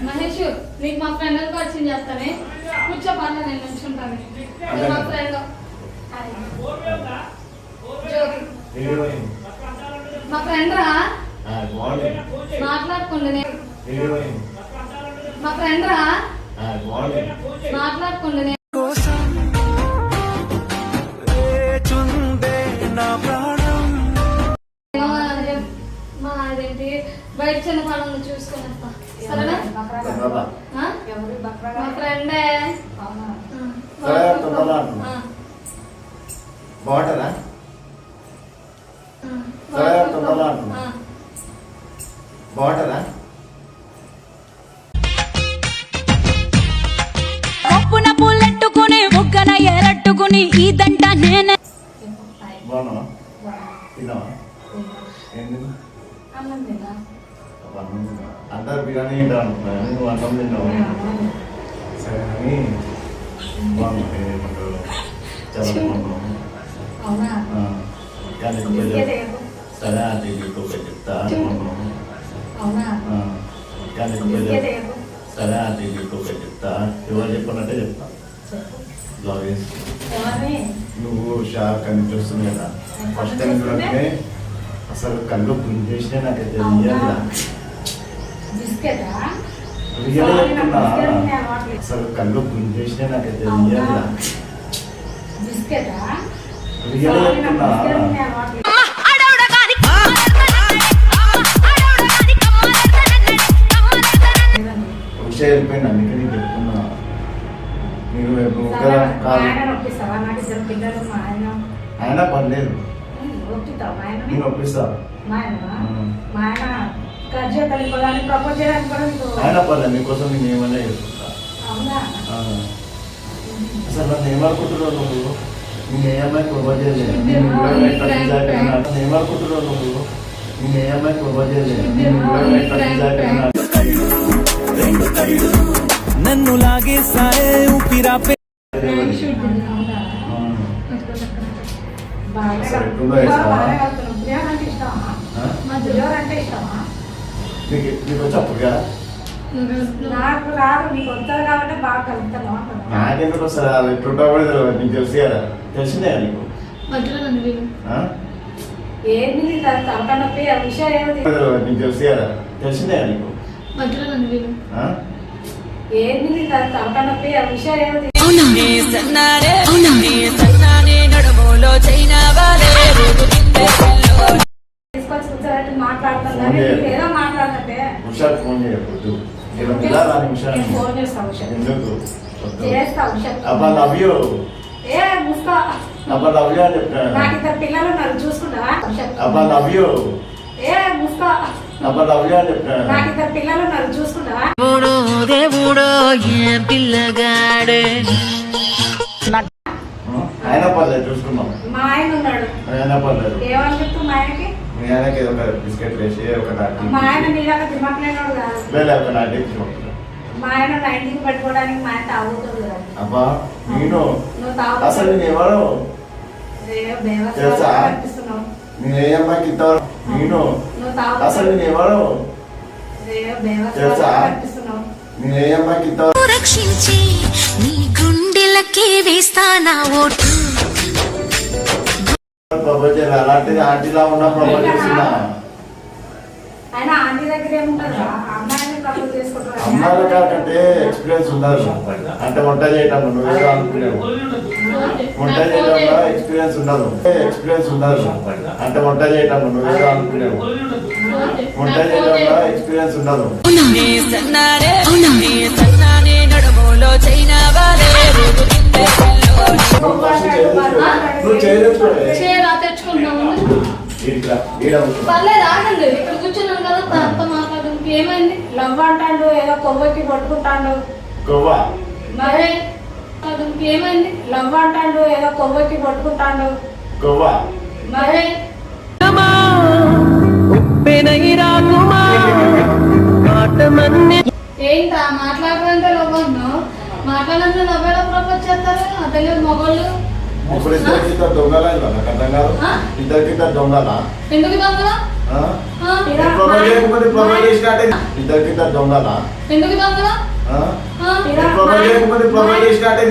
మహేష్ నీకు మా ఫ్రెండ్ పరిచయం చేస్తానే కూర్చోపాలి నేను నుంచుంటాను మా ఫ్రెండ్ మా ఫ్రెండ్ రా మాట్లాడుకోండి మా ఫ్రెండ్ రా మాట్లాడుకోండి అదేంటి బయట చిన్న పనులు చూసుకుని వస్తా సరేనా మా ఫ్రెండే బాగుంటారా బాగుంటారా ఒప్పున పూలెట్టుకుని బుగ్గన ఎరట్టుకుని ఇదంట నేనే బాగున్నావా తిన్నావా అందరు బిర్యానీ తింటారు అనుకున్నాను నువ్వు అన్నం తిన్నావు సరే అని బాగుంటారు చాలా బాగున్నావు సరే అది మీకు చెప్తా అనుకున్నాను సరే అది మీకు చెప్తా ఎవరు చెప్పినట్టే చెప్తా నువ్వు షాక్ అని చూస్తుంది కదా ఫస్ట్ టైం చూడగానే అసలు కళ్ళు గుంజేసినా నాకు తెలియదు అసలు కళ్ళు గుంజేసినా నాకు తెలియదు విషయం వెళ్ళిపోయింది అందుకే నేను చెప్తున్నా మీరు ఆయన పర్లేదు నేను ఒప్పిస్తా ఆయన పర్లేదు మీకోసం నేను ఏమన్నా చేసుకుంటా అసలు నన్ను ఏమనుకుంటున్నావు నువ్వు నేను ఏ అమ్మాయి ప్రపోజ్ చేయలేదు ఏమనుకుంటున్నావు నువ్వు నేను ఏ అమ్మాయి ప్రపోజ్ చేయలేదు నన్ను లాగేసాయే ఊపిరా నాకెందుకు వస్తారు ఎప్పుడు నీకు తెలిసి కదా తెలిసిందే నీకు నీకు తెలిసి కదా తెలిసిందే నీకు ఫోన్ చేయకూడదు ఎందుకు అబ్బా లవ్ యూ అబ్బా లవ్ యూ అని చెప్తాను చూసుకుంటా అబ్బా లవ్ యూ అబ్బా లవ్ యూ అని చెప్తాను చూసుకుంటా దేవుడో ఏ పిల్లగాడే ఆయన పర్లేదు చూసుకున్నాం మా ఆయన ఉన్నాడు ఆయన పర్లేదు ఏమని చెప్తూ మా ఆయనకి మీ ఆయనకి ఏదో ఒక బిస్కెట్ వేసి ఒక నాటి మా ఆయన నీలాగా దిమాక్లేనోడు కాదు లేదు ఒక నాటి మా ఆయన 90 పెట్టుకోవడానికి మా ఆయన తాగుతుంది కదా అబ్బా నేను అసలు నేను ఎవరు తెలుసా నేను ఏ అమ్మాయికి ఇంతవరకు నేను అసలు నేను ఎవరు తెలుసా నేను ఏ అమ్మాయికి ఇంతవరకు రక్షించి నీ గుండెలకి వేస్తానా ఓటు ప్రపోజ్ చేయాలి అలాంటిది ఆంటీలా ఉన్న ప్రపోజ్ చేస్తున్నా అమ్మాయిల కాకంటే ఎక్స్పీరియన్స్ ఉండదు అంటే వంట చేయటం నువ్వేదో అనుకునేవు వంట చేయడంలో ఎక్స్పీరియన్స్ ఉండదు అంటే వంట చేయటం నువ్వేదో అనుకునేవు వంట చేయడంలో ఎక్స్పీరియన్స్ ఉండదు నువ్వు చేయలేదు ఇక్కడ కూర్చున్నాను కదా తాత మాట్లాడు ఏమైంది లవ్ అంటాడు ఏదో కొవ్వకి పట్టుకుంటాడు గోవా మరి ఏమైంది లవ్ అంటాడు ఏదో కొవ్వకి పట్టుకుంటాడు గోవా మరి ఏంటా మాట్లాడాలంటే లవ్వను మాట్లాడాలంటే లవ్ ఎలా ప్రపోజ్ చేస్తారు తెలియదు మొగోళ్ళు ఇప్పుడు ఇద్దరికి ఇద్దరు దొంగలా నాకు అర్థం కాదు. ఆ? ఇద్దరికి ఇద్దరు దొంగలా? ఎందుకు దొంగలా? ఆ? ఆ? ప్రపోజ్ చేయకపోతే ప్రపోజ్ చేసినట్టే. ఇద్దరికి ఇద్దరు దొంగలా? ఎందుకు దొంగలా? ఆ? ఆ? ప్రపోజ్ చేయకపోతే ప్రపోజ్ చేసినట్టే.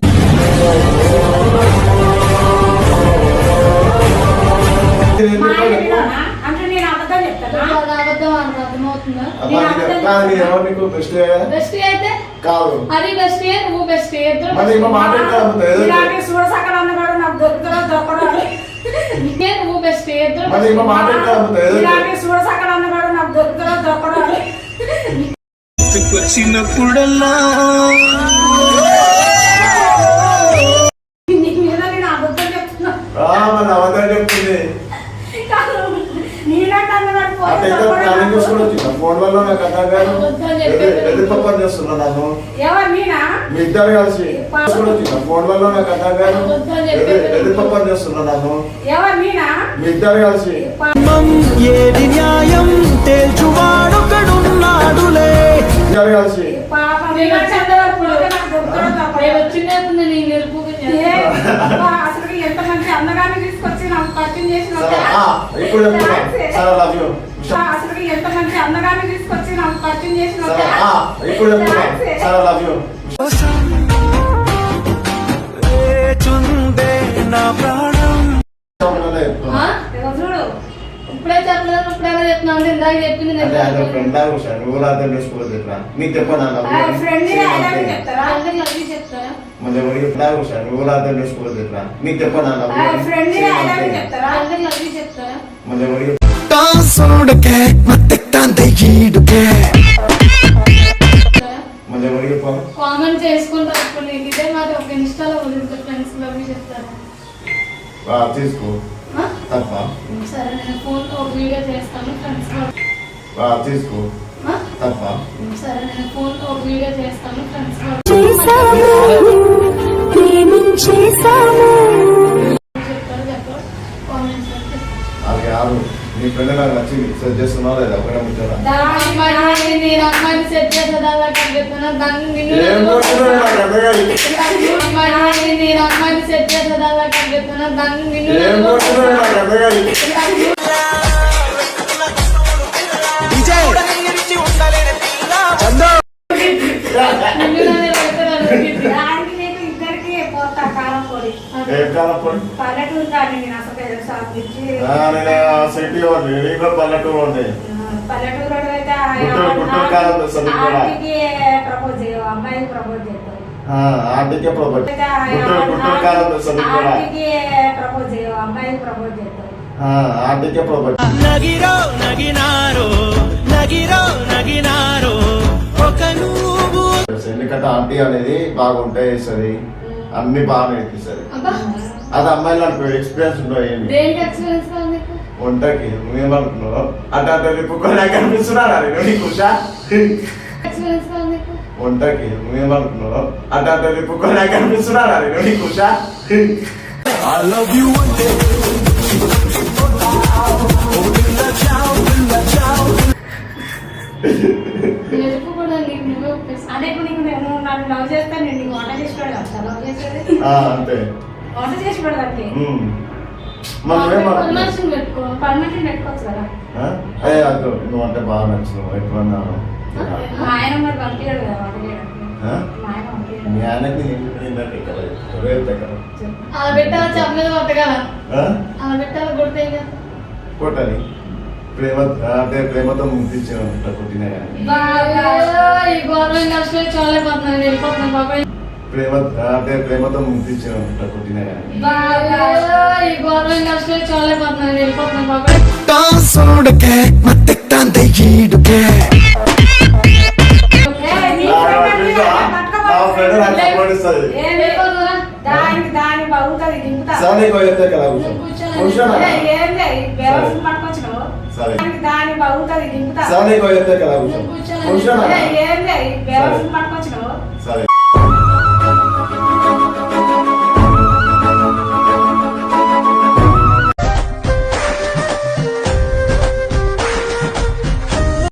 మా ఆయన వినోనా? అంటే నేను అబద్ధం చెప్తానా? అది అబద్ధం అని అర్థమవుతుందా? నీకు బెస్ట్ బెస్ట్ అయితే కాదు. అది బెస్ట్ నువ్వు బెస్ట్ ఇద్దరు మరి ఇంకో మాట ఇలాంటి చూడసక్కలు అన్నగాడు నాకు దొరుకుతాడో దొరకడో నువ్వు బెస్ట్ ఇద్దరు మరి ఇంకో మాట ఇలాంటి చూడసక్కలు అన్నగాడు నాకు దొరుకుతాడో దొరకడో చిన్నప్పుడల్లా నీ మీద నేను అబద్ధం చెప్తున్నా. మన అవతల చెప్తుంది. కాదు, నీలాంటి అన్నగాడు అంటే ఇద్దరు ప్లానింగ్ చేసుకుని వచ్చిందా ఫోన్ వల్ల? నాకు అర్థం కాదు. ఎదురు పక్కన చేస్తున్నా నన్ను. ఎవరు నేనా? మీ ఇద్దరు కలిసి చేసుకుని వచ్చిందా ఫోన్ వల్ల? నాకు అర్థం కాదు. ఎదురు పక్కన చేస్తున్నా నన్ను. ఎవరు నేనా? మీ ఇద్దరు కలిసి ఏది న్యాయం తేల్చువాడొకడున్నాడులే. ఇద్దరు కలిసి పాపం నీలాంటి అన్నగాడు పోతే నాకు దొరుకుతాడో దొరకడో. వచ్చిందే నేను నిలుపుగా ఏ, అబ్బా, అసలు ఎంత మంచి అన్నగారిని తీసుకొచ్చి నాకు పరిచయం చేసిన సరే, ఇప్పుడు చెప్తున్నా. సరే, లవ్ యూ. అసలు ఎంత మంచి అన్నగారిని తీసుకొచ్చి నాకు పరిచయం చేసిన సరే, ఇప్పుడు చెప్తున్నా. సరే, లవ్ యూ. చుందే నా ప్రాణం. ఆ? చూడు ఇప్పుడే చెప్పలేదు ఇప్పుడేలా చెప్తున్నావు అంటే ఇందాక చెప్పింది నేను అంటే ఆయన ఫ్రెండ్ లాగా వచ్చాను. నువ్వు అర్థం చేసుకోవచ్చు ఇట్లా. నీకు చెప్పనా లవ్ యూ? ఫ్రెండ్ చెప్తారా? అందరికి లవ్ చెప్తారా? మళ్ళీ ఎవరికి లాగా వచ్చాను. నువ్వు అర్థం చేసుకోవచ్చు ఇట్లా. నీకు చెప్పనా లవ్ యూ? ఫ్రెండ్ చెప్తారా? అందరికి లవ్ చెప్తారా? మళ్ళీ ఎవరికి తాసోడకే మత్తెక్తాందే ఈడుకే. మళ్ళీ ఎవరికి చెప్పాను? కామెంట్ చేసుకుంటారు ఇప్పుడు నీకు ఇదే మాది ఒక ఇన్స్టాలో వదిలితే ఫ్రెండ్స్ లవ్ చెప్తారా? తీసుకో. ఆ? తప్ప సరే నేను ఫోన్ ఒక వీడియో చేస్తాను ఫ్రెండ్స్ తీసుకో. ఆ? తప్ప సరే నేను ఫోన్ ఒక వీడియో చేస్తాను ఫ్రెండ్స్ చెప్తారు చెప్పరు కామెంట్స్ అది కాదు. నీ ఫ్రెండ్ నాకు నచ్చింది. సెట్ చేస్తున్నావు లేదా? ఒకటే ముచ్చారా? నేను అమ్మాయిని సెట్ చేసేదా కనిపిస్తున్నా దాన్ని నిన్ను ఏం కొడుతున్నావు? నాకు అర్థం కాదు. నేను అమ్మాయిని సెట్ చేసేదా కనిపిస్తున్నా దాన్ని నిన్ను ఏం కొడుతున్నావు? నాకు అర్థం కాదు. దానికి నీకు ఇద్దరికి పోతా కారం పొడి ఏం కాలప్పుడు పల్లెటూరు కానీ నేను అసలు షాప్ ఇచ్చి నేను సిటీ వాడిని. నీకు కూడా పల్లెటూరు ఉంది. పల్లెటూరు అయితే గుంటూరు కారం తెస్తుంది కూడా. ఆంటీకి ప్రపోజ్ చేయవు, అమ్మాయికి ప్రపోజ్ చేస్తావు. ఆంటీకే ప్రాబ్లం. గుంటూరు కారం తెస్తుంది కూడా. ఆంటీకి ప్రపోజ్ చేయవు, అమ్మాయికి ప్రపోజ్ చేస్తావు. ఆంటీకే ప్రాబ్లం. నగిరో నగినారో నగిరో నగినారో ఒక నువ్వు. ఎందుకంటే ఆంటీ అనేది బాగా వంట చేస్తుంది. అన్ని బాగా నేర్పిస్తుంది. అబ్బా అది అమ్మాయిలు అనుకో ఎక్స్పీరియన్స్ ఉండవు ఏమి దేనికి ఎక్స్పీరియన్స్ కావాలి నీకు? వంటకి. నువ్వేమనుకున్నావు? అంటే అంటే రేపుకొని కనిపిస్తున్నారా నేను నీకు ఉషా? ఎక్స్పీరియన్స్ కావాలి నీకు? వంటకి. నువ్వేమనుకున్నావు? అంటే అంటే రేపుకొని కనిపిస్తున్నారా నేను నీకు Usha? I love you one day. నిలుపు కూడా నీకు నువ్వే ఒప్పేస్తా. అంటే ఇప్పుడు నీకు నేను నన్ను లవ్ చేస్తే నేను నీకు వంట చేసి పెడతా. లవ్ చేసేది అంతే. వంట చేసి పెడదానికి మనం ఏమనుకున్నావు? పర్మిషన్ పెట్టుకో. పర్మిషన్ పెట్టుకోవచ్చు కదా. అదే అదో నువ్వు అంటే బాగా నచ్చినావు. ఎట్లున్నాను? మా ఆయన మరి పంపించాడు కదా వంట చేయడానికి. మా ఆయన పంపించాడు. మీ ఆయనకి రేపు దగ్గర అలా పెట్టాలా చెప్పలేదు కొట్టగల అలా పెట్టాలా కొడితే కొట్టాలి. ప్రేమ అంటే ప్రేమతో ముద్దించిన కొట్టినా కానీ ఈ గవర్నమెంట్ నష్టం చూడలేకపోతున్నాను వెళ్ళిపోతున్నాను బాబాయ్. ప్రేమ అంటే ప్రేమతో ముద్దించిన కొట్టినా కానీ ఈ గవర్నమెంట్ నష్టం చూడలేకపోతున్నాను వెళ్ళిపోతున్నాను బాబాయ్. తాసోడకే మత్తెక్తాందే ఈడుకే. దాని బాగుంటది దింపుతా. సరే కదా కూర్చోనా? పట్టుకొచ్చినావు. సరే దాని బాగుంటది దింపుతా. సరే కదా కూర్చోనా? పట్టుకొచ్చినావు.